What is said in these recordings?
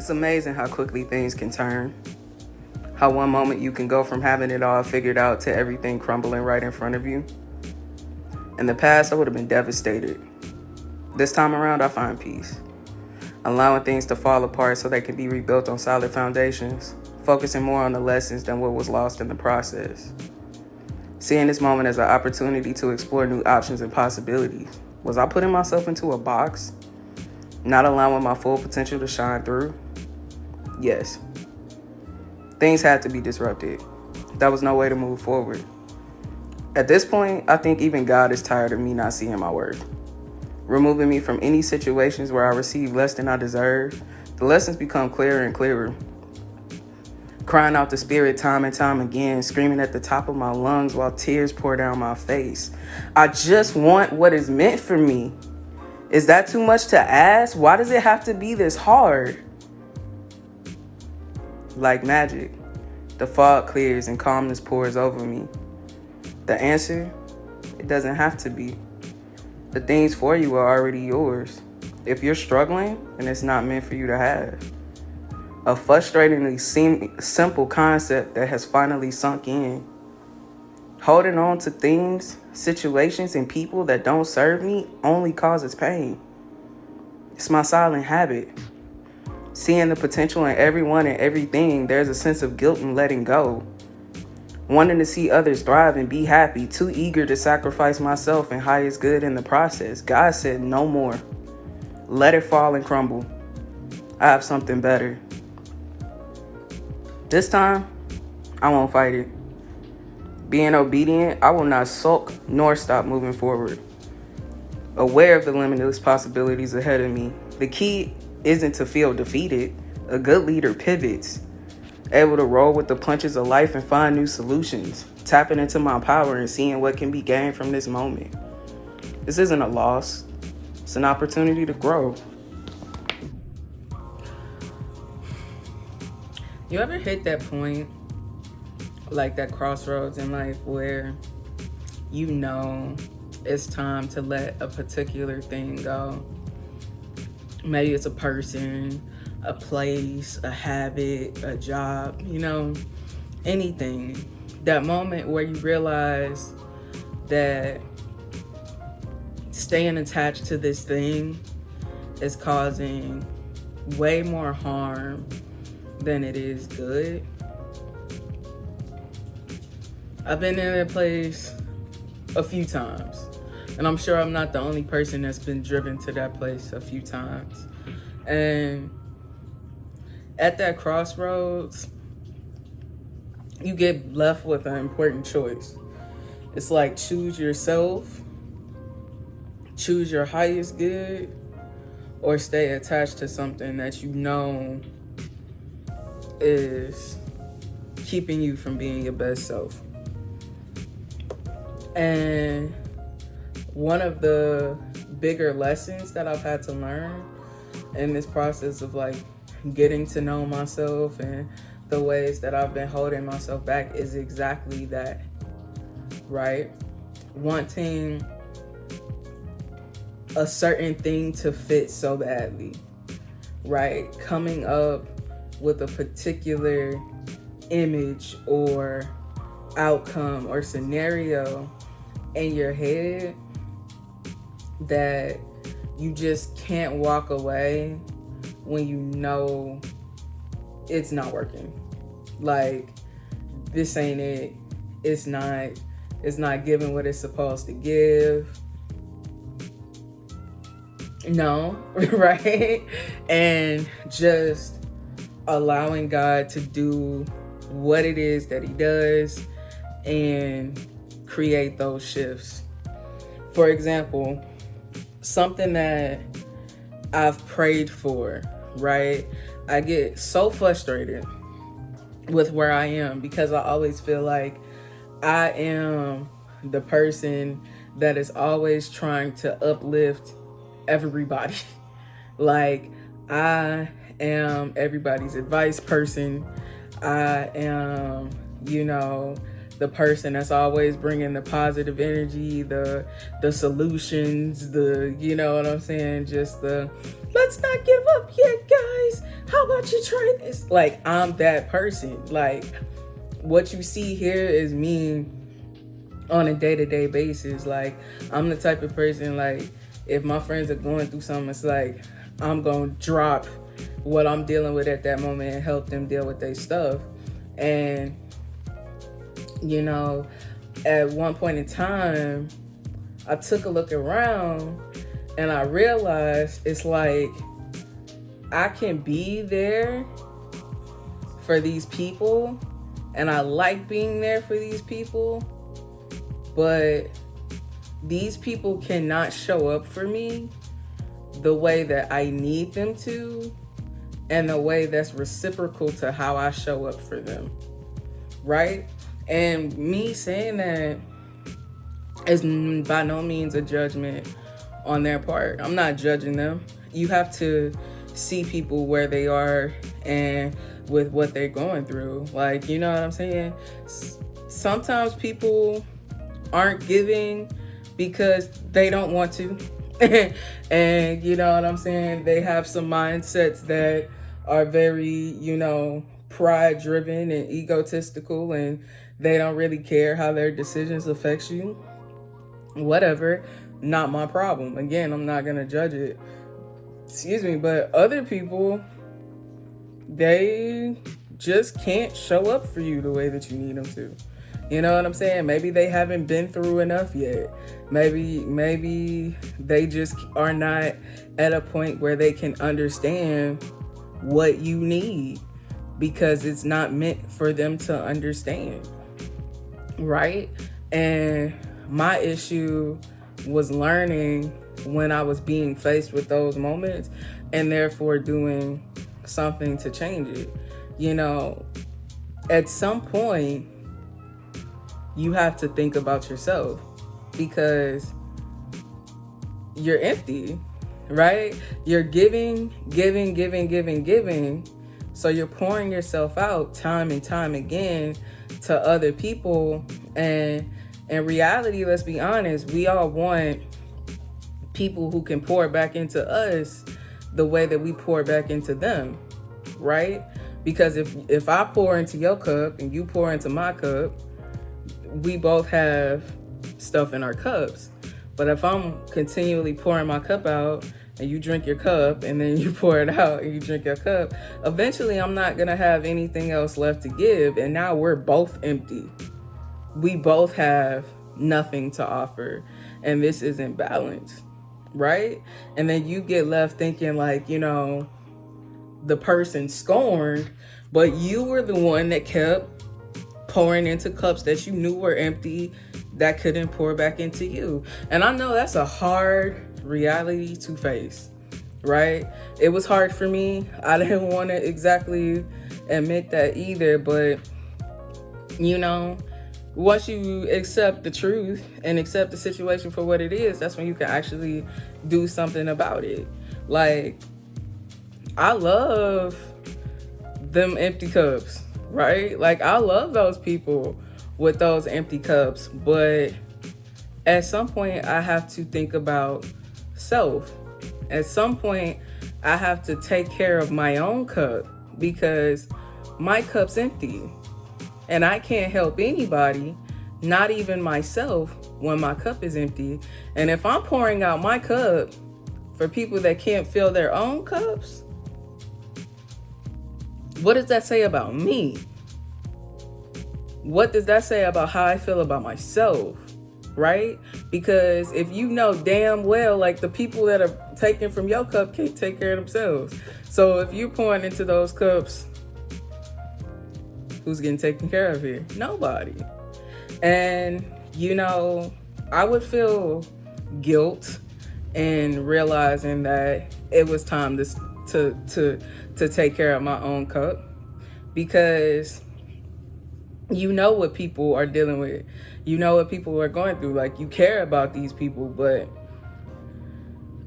It's amazing how quickly things can turn. How one moment you can go from having it all figured out to everything crumbling right in front of you. In the past, I would have been devastated. This time around, I find peace. Allowing things to fall apart so they can be rebuilt on solid foundations, focusing more on the lessons than what was lost in the process. Seeing this moment as an opportunity to explore new options and possibilities. Was I putting myself into a box? Not allowing my full potential to shine through? Yes. Things had to be disrupted. That was no way to move forward. At this point, I think even God is tired of me not seeing my worth. Removing me from any situations where I receive less than I deserve, the lessons become clearer and clearer. Crying out to spirit time and time again, screaming at the top of my lungs while tears pour down my face. I just want what is meant for me. Is that too much to ask? Why does it have to be this hard? Like magic, the fog clears and calmness pours over me. The answer, it doesn't have to be. The things for you are already yours. If you're struggling, then it's not meant for you to have. A frustratingly simple concept that has finally sunk in. Holding on to things, situations, and people that don't serve me only causes pain. It's my silent habit. Seeing the potential in everyone and everything, there's a sense of guilt in letting go. Wanting to see others thrive and be happy, too eager to sacrifice myself and highest good in the process. God said no more. Let it fall and crumble. I have something better. This time, I won't fight it. Being obedient, I will not sulk nor stop moving forward. Aware of the limitless possibilities ahead of me. The key isn't to feel defeated. A good leader pivots, able to roll with the punches of life and find new solutions, tapping into my power and seeing what can be gained from this moment. This isn't a loss. It's an opportunity to grow. You ever hit that point, like that crossroads in life where you know it's time to let a particular thing go? Maybe it's a person, a place, a habit, a job, anything. That moment where you realize that staying attached to this thing is causing way more harm than it is good. I've been in that place a few times, and I'm sure I'm not the only person that's been driven to that place a few times. And at that crossroads, you get left with an important choice. It's like choose yourself, choose your highest good, or stay attached to something that you know is keeping you from being your best self. And one of the bigger lessons that I've had to learn in this process of getting to know myself and the ways that I've been holding myself back is exactly that, right? Wanting a certain thing to fit so badly, right? Coming up with a particular image or outcome or scenario in your head that you just can't walk away when you know it's not working. Like, this ain't it. It's not giving what it's supposed to give. No, right? And just allowing God to do what it is that he does and create those shifts. For example, something that I've prayed for, right? I get so frustrated with where I am because I always feel like I am the person that is always trying to uplift everybody. Like, I am everybody's advice person. I am, the person that's always bringing the positive energy, the solutions, the, you know what I'm saying, just the let's not give up yet, guys, how about you try this? Like, I'm that person. Like, what you see here is me on a day-to-day basis. Like, I'm the type of person, like, if my friends are going through something, it's like I'm gonna drop what I'm dealing with at that moment and help them deal with their stuff. And you know, at one point in time, I took a look around and I realized it's like I can be there for these people and I like being there for these people, but these people cannot show up for me the way that I need them to and the way that's reciprocal to how I show up for them, right? And me saying that is by no means a judgment on their part. I'm not judging them. You have to see people where they are and with what they're going through. Like, you know what I'm saying? Sometimes people aren't giving because they don't want to. And you know what I'm saying? They have some mindsets that are very, you know, pride driven and egotistical, and they don't really care how their decisions affects you. Whatever, not my problem. Again, I'm not gonna judge it. Excuse me, but other people, they just can't show up for you the way that you need them to. You know what I'm saying? Maybe they haven't been through enough yet. Maybe they just are not at a point where they can understand what you need because it's not meant for them to understand, right? And my issue was learning when I was being faced with those moments and therefore doing something to change it. You know, at some point, you have to think about yourself because you're empty, right? You're giving. So you're pouring yourself out time and time again to other people. And in reality, let's be honest, we all want people who can pour back into us the way that we pour back into them, right? Because if I pour into your cup and you pour into my cup, we both have stuff in our cups. But if I'm continually pouring my cup out and you drink your cup and then you pour it out and you drink your cup, eventually I'm not gonna have anything else left to give. And now we're both empty. We both have nothing to offer. And this isn't balanced, right? And then you get left thinking like, you know, the person scorned, but you were the one that kept pouring into cups that you knew were empty that couldn't pour back into you. And I know that's a hard reality to face, right? It was hard for me. I didn't want to exactly admit that either, but you know, once you accept the truth and accept the situation for what it is, that's when you can actually do something about it. Like, I love them empty cups, right? Like, I love those people with those empty cups, but at some point I have to think about self. At some point I have to take care of my own cup because my cup's empty and I can't help anybody, not even myself, when my cup is empty. And if I'm pouring out my cup for people that can't fill their own cups, what does that say about me? What does that say about how I feel about myself, right? Because if you know damn well, like, the people that are taking from your cup can't take care of themselves. So if you're pouring into those cups, who's getting taken care of here? Nobody. And, you know, I would feel guilt in realizing that it was time to take care of my own cup, because you know what people are dealing with. You know what people are going through. Like, you care about these people, but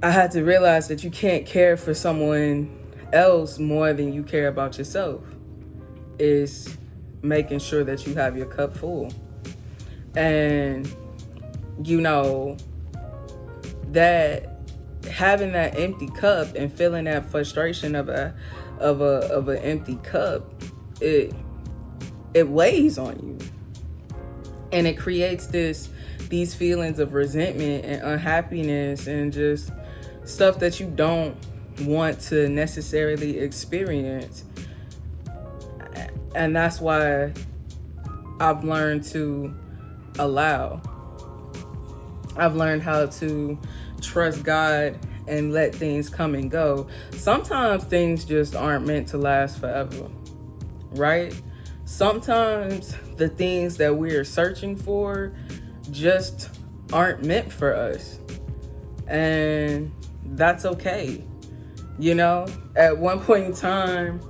I had to realize that you can't care for someone else more than you care about yourself. Is making sure that you have your cup full. And, you know, that having that empty cup and feeling that frustration of an empty cup, it weighs on you. And it creates these feelings of resentment and unhappiness and just stuff that you don't want to necessarily experience. And that's why I've learned to allow. I've learned how to trust God and let things come and go. Sometimes things just aren't meant to last forever, right? Sometimes the things that we're searching for just aren't meant for us. And that's okay. You know, at one point in time,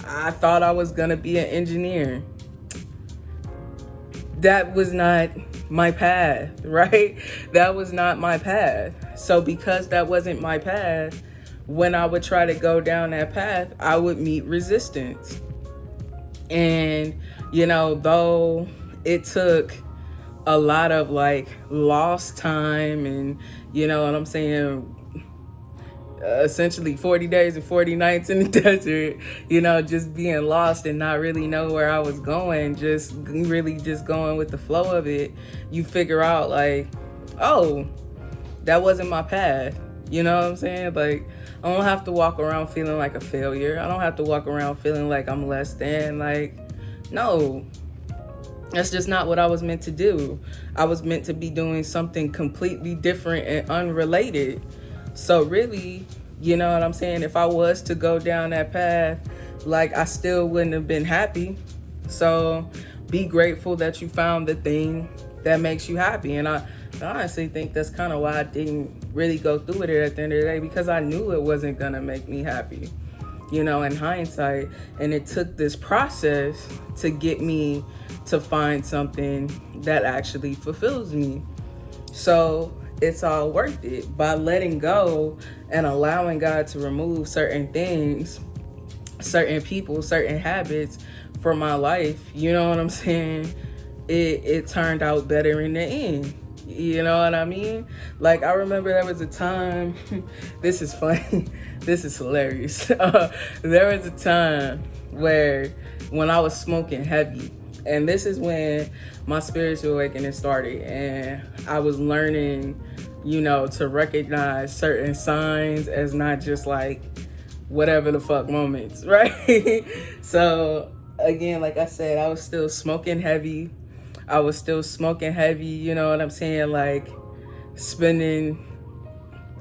I thought I was gonna be an engineer. That was not my path, right? That was not my path. So because that wasn't my path, when I would try to go down that path, I would meet resistance. And, you know, though it took a lot of like lost time and, you know what I'm saying, essentially 40 days and 40 nights in the desert, you know, just being lost and not really know where I was going, just really just going with the flow of it, you figure out like, oh, that wasn't my path. You know what I'm saying? Like, I don't have to walk around feeling like a failure. I don't have to walk around feeling like I'm less than. Like, no, that's just not what I was meant to do. I was meant to be doing something completely different and unrelated. So really, you know what I'm saying? If I was to go down that path, like, I still wouldn't have been happy. So be grateful that you found the thing that makes you happy. And I honestly think that's kind of why I didn't really go through with it at the end of the day, because I knew it wasn't gonna make me happy, you know, in hindsight. And it took this process to get me to find something that actually fulfills me. So it's all worth it by letting go and allowing God to remove certain things, certain people, certain habits from my life. You know what I'm saying? It turned out better in the end. You know what I mean? Like, I remember there was a time, this is funny, this is hilarious. There was a time when I was smoking heavy, and this is when my spiritual awakening started, and I was learning, you know, to recognize certain signs as not just like whatever the fuck moments, right? So again, like I said, I was still smoking heavy. You know what I'm saying? Like, spending,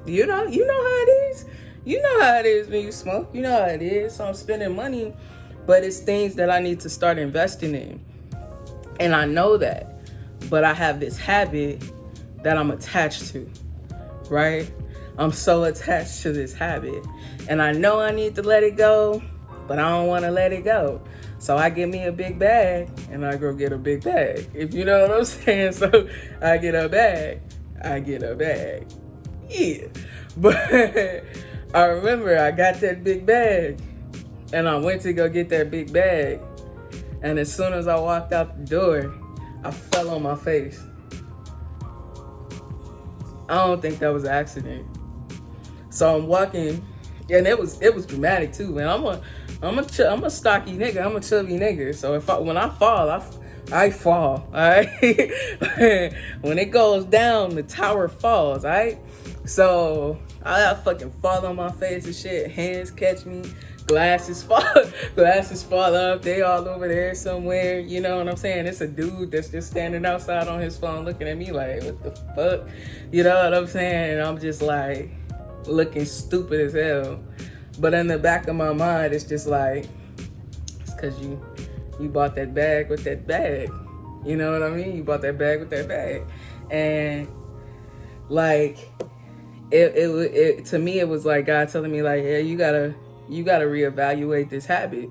you know how it is. You know how it is when you smoke. You know how it is. So I'm spending money, but it's things that I need to start investing in. And I know that, but I have this habit that I'm attached to, right? I'm so attached to this habit, and I know I need to let it go, but I don't want to let it go. So I get me a big bag and I go get a big bag. If you know what I'm saying. So I get a bag. Yeah. But I remember I got that big bag and I went to go get that big bag. And as soon as I walked out the door, I fell on my face. I don't think that was an accident. So I'm walking, and it was dramatic too, man. I'm a stocky nigga. I'm a chubby nigga. So when I fall, I fall. All right. When it goes down, the tower falls. All right. So I fucking fall on my face and shit. Hands catch me. Glasses fall up. They all over there somewhere. You know what I'm saying? It's a dude that's just standing outside on his phone looking at me like, what the fuck? You know what I'm saying? And I'm just like looking stupid as hell. But in the back of my mind, it's just like, it's because you bought that bag with that bag. You know what I mean? You bought that bag with that bag. And like, it to me, it was like God telling me like, yeah, you gotta reevaluate this habit,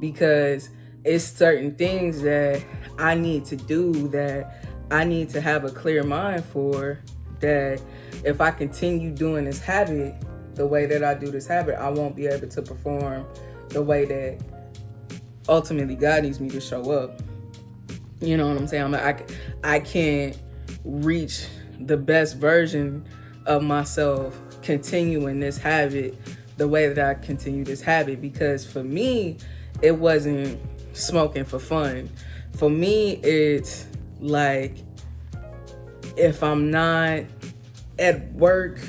because it's certain things that I need to do, that I need to have a clear mind for, that if I continue doing this habit the way that I do this habit, I won't be able to perform the way that ultimately God needs me to show up. You know what I'm saying? I can't reach the best version of myself continuing this habit the way that I continue this habit, because for me, it wasn't smoking for fun. For me, it's like, if I'm not at work,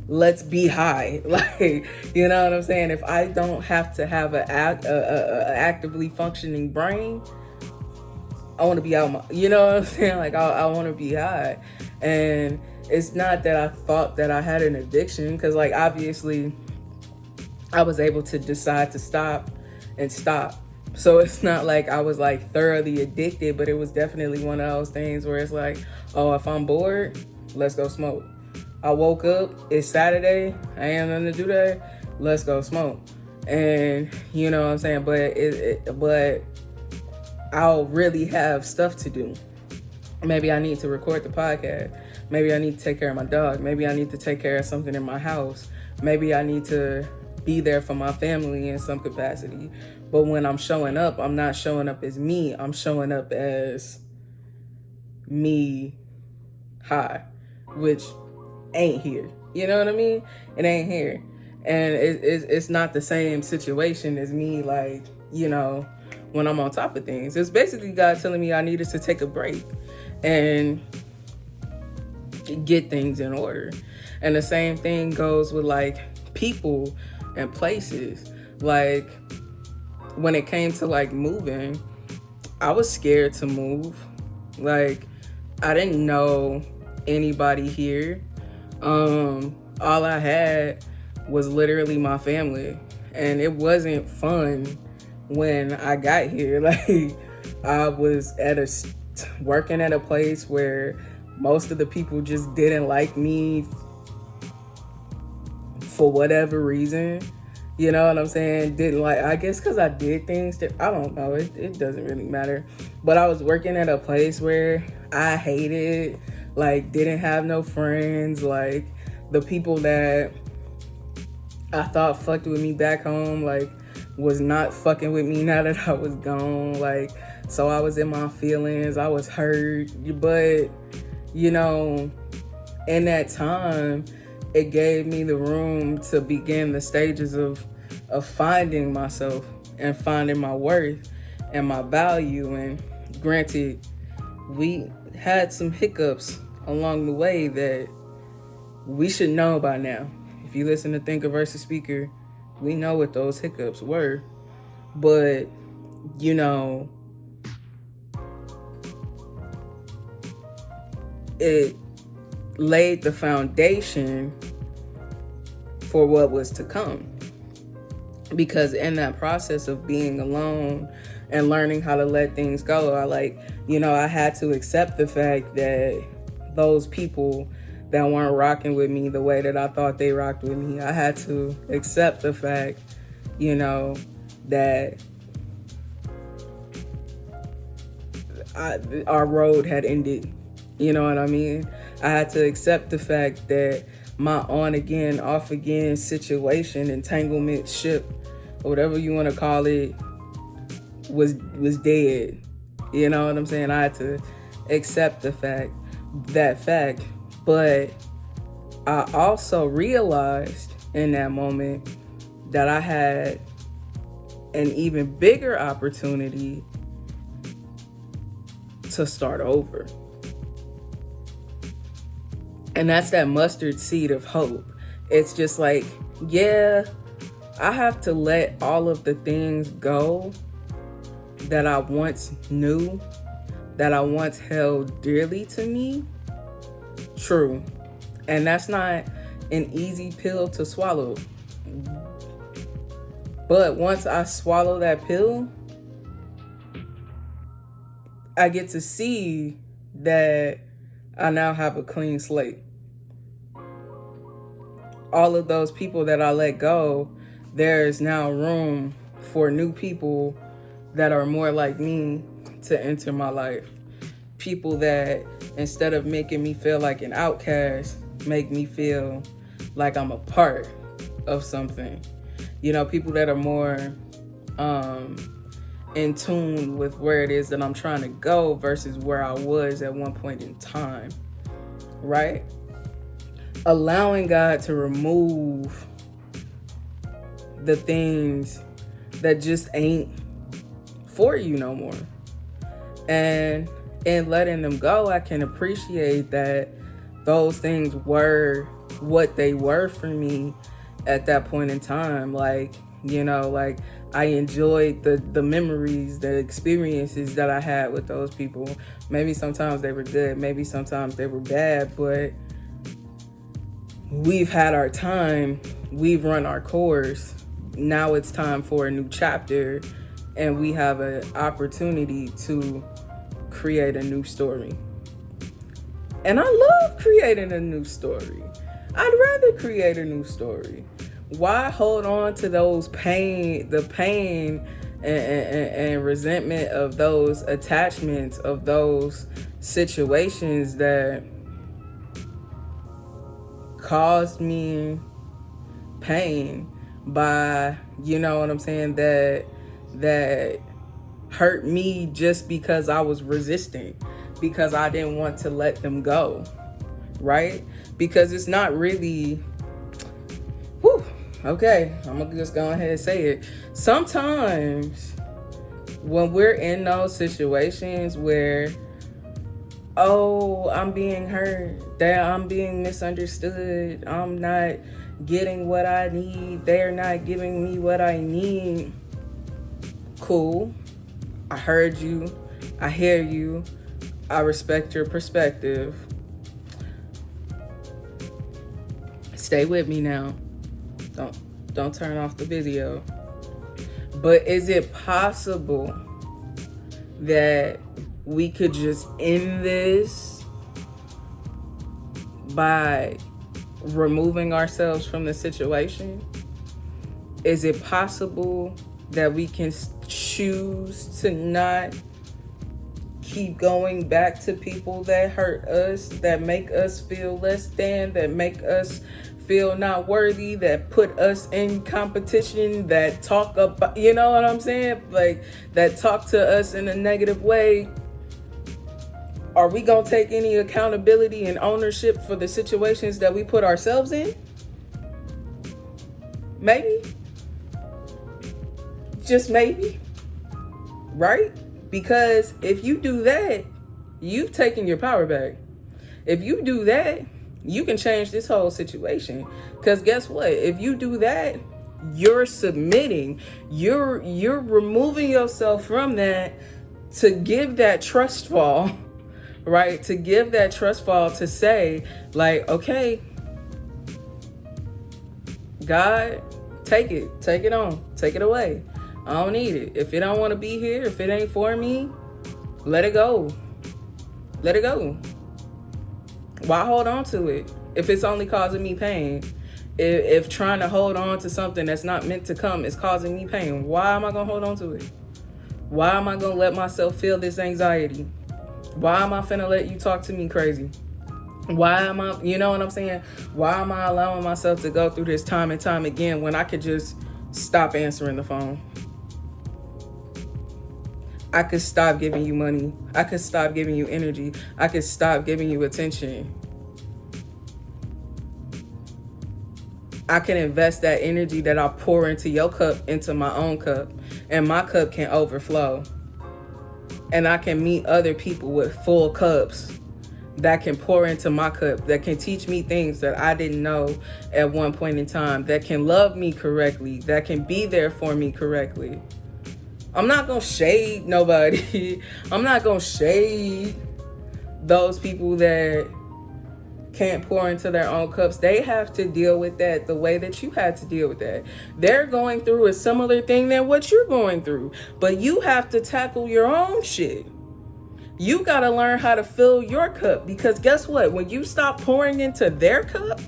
let's be high. Like, you know what I'm saying? If I don't have to have a actively functioning brain, I want to be out my, you know what I'm saying? Like, I want to be high. And it's not that I thought that I had an addiction, because, like, obviously I was able to decide to stop and stop. So it's not like I was like thoroughly addicted, but it was definitely one of those things where it's like, oh, if I'm bored, let's go smoke. I woke up, it's Saturday, I ain't nothing to do today, let's go smoke. And you know what I'm saying? But I'll really have stuff to do. Maybe I need to record the podcast. Maybe I need to take care of my dog. Maybe I need to take care of something in my house. Maybe I need to be there for my family in some capacity. But when I'm showing up, I'm not showing up as me. I'm showing up as me high, which ain't here. You know what I mean? It ain't here. And it's not the same situation as me, like, you know, when I'm on top of things. It's basically God telling me I needed to take a break and get things in order. And the same thing goes with like people and places. Like, when it came to like moving, I was scared to move. Like, I didn't know anybody here. All I had was literally my family, and it wasn't fun when I got here. Like, I was working at a place where most of the people just didn't like me for whatever reason. You know what I'm saying? Didn't like, I guess because I did things that, I don't know, it doesn't really matter. But I was working at a place where I hated, like, didn't have no friends. Like, the people that I thought fucked with me back home, like, was not fucking with me now that I was gone. Like, so I was in my feelings, I was hurt. But, you know, in that time, it gave me the room to begin the stages of finding myself and finding my worth and my value. And granted, we had some hiccups along the way that we should know by now. If you listen to Thinker versus Speaker, we know what those hiccups were. But, you know, it laid the foundation for what was to come. Because in that process of being alone and learning how to let things go, I had to accept the fact that those people that weren't rocking with me the way that I thought they rocked with me, I had to accept the fact, you know, that our road had ended. You know what I mean? I had to accept the fact that my on again, off again situation, entanglement, ship, or whatever you want to call it, was dead. You know what I'm saying? I had to accept that fact. But I also realized in that moment that I had an even bigger opportunity to start over. And that's that mustard seed of hope. It's just like, yeah, I have to let all of the things go that I once knew, that I once held dearly to me. True. And that's not an easy pill to swallow. But once I swallow that pill, I get to see that I now have a clean slate. All of those people that I let go, there is now room for new people that are more like me to enter my life. People that, instead of making me feel like an outcast, make me feel like I'm a part of something. You know, people that are more in tune with where it is that I'm trying to go versus where I was at one point in time, right? Allowing God to remove the things that just ain't for you no more. And in letting them go, I can appreciate that those things were what they were for me at that point in time. Like, you know, like I enjoyed the memories, the experiences that I had with those people. Maybe sometimes they were good, maybe sometimes they were bad, but we've had our time, we've run our course. Now it's time for a new chapter, and we have an opportunity to create a new story. And I love creating a new story. I'd rather create a new story. Why hold on to the pain and resentment of those attachments, of those situations that caused me pain by, you know what I'm saying, that hurt me just because I was resistant, because I didn't want to let them go, right? Because it's not really, okay, I'm gonna just go ahead and say it. Sometimes when we're in those situations where, oh, I'm being hurt, that I'm being misunderstood, I'm not getting what I need, they're not giving me what I need. Cool. I heard you. I hear you. I respect your perspective. Stay with me now. Don't turn off the video. But is it possible that we could just end this by removing ourselves from the situation? Is it possible that we can choose to not keep going back to people that hurt us, that make us feel less than, that make us feel not worthy, that put us in competition, that talk about, you know what I'm saying? Like, that talk to us in a negative way? Are we gonna take any accountability and ownership for the situations that we put ourselves in? Maybe. Just maybe. Right? Because if you do that, you've taken your power back. If you do that, you can change this whole situation. Because guess what? If you do that, you're submitting. You're removing yourself from that to give that trust fall, right? To give that trust fall, to say, like, okay, God, take it on, take it away. I don't need it. If it don't want to be here, if it ain't for me, let it go. Let it go. Why hold on to it if it's only causing me pain? If trying to hold on to something that's not meant to come is causing me pain, why am I going to hold on to it? Why am I going to let myself feel this anxiety? Why am I finna let you talk to me crazy? Why am I, you know what I'm saying? Why am I allowing myself to go through this time and time again when I could just stop answering the phone? I could stop giving you money. I could stop giving you energy. I could stop giving you attention. I can invest that energy that I pour into your cup into my own cup, and my cup can overflow. And I can meet other people with full cups that can pour into my cup, that can teach me things that I didn't know at one point in time, that can love me correctly, that can be there for me correctly. I'm not going to shade nobody. I'm not going to shade those people that can't pour into their own cups. They have to deal with that the way that you had to deal with that. They're going through a similar thing than what you're going through, but you have to tackle your own shit. You got to learn how to fill your cup, because guess what? When you stop pouring into their cup,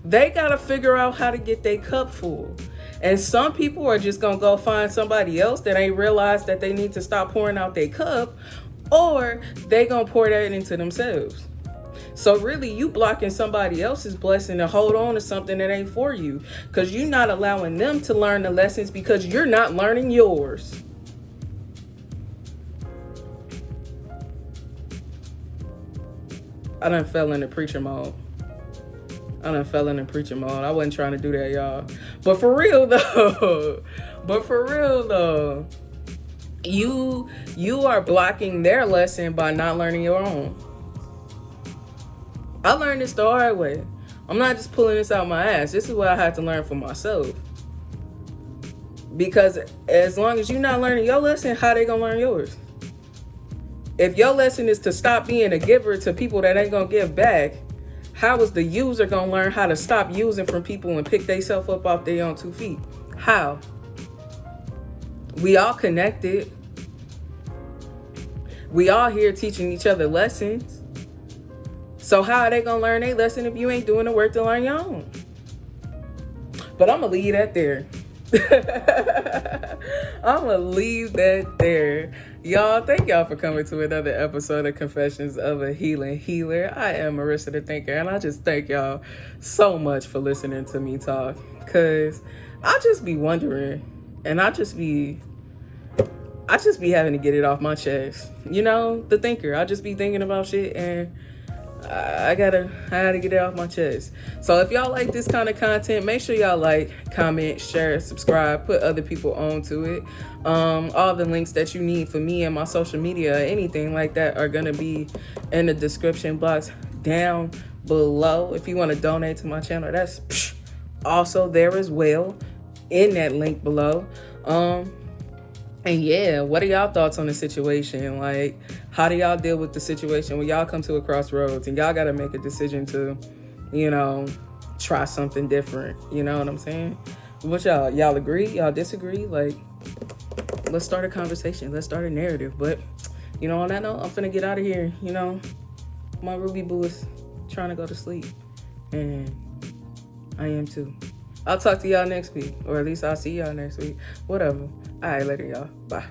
they got to figure out how to get their cup full. And some people are just going to go find somebody else that ain't realized that they need to stop pouring out their cup, or they going to pour that into themselves. So really, you blocking somebody else's blessing to hold on to something that ain't for you, because you're not allowing them to learn the lessons because you're not learning yours. I done fell into preacher mode. I wasn't trying to do that, y'all. But for real though, you are blocking their lesson by not learning your own. I learned this the hard way. I'm not just pulling this out my ass. This is what I had to learn for myself. Because as long as you're not learning your lesson, how they gonna learn yours? If your lesson is to stop being a giver to people that ain't gonna give back, how is the user gonna learn how to stop using from people and pick themselves up off their own 2 feet? How? We all connected. We all here teaching each other lessons. So how are they gonna learn their lesson if you ain't doing the work to learn your own? But I'm gonna leave that there. I'm gonna leave that there. Y'all, thank y'all for coming to another episode of Confessions of a Healing Healer. I am Marissa the Thinker, and I just thank y'all so much for listening to me talk. Cause I just be wondering, and I just be having to get it off my chest. You know, the thinker. I just be thinking about shit, and I gotta get it off my chest. So if y'all like this kind of content, make sure y'all like, comment, share, subscribe, put other people onto it. All the links that you need for me and my social media, anything like that, are gonna be in the description box down below. If you want to donate to my channel, that's also there as well in that link below. And yeah, what are y'all thoughts on the situation? Like, how do y'all deal with the situation when y'all come to a crossroads and y'all got to make a decision to, you know, try something different? You know what I'm saying? What y'all agree? Y'all disagree? Like, let's start a conversation. Let's start a narrative. But, you know, on that note, I'm finna get out of here. You know, my Ruby Boo is trying to go to sleep. And I am too. I'll talk to y'all next week. Or at least I'll see y'all next week. Whatever. All right, later, y'all. Bye.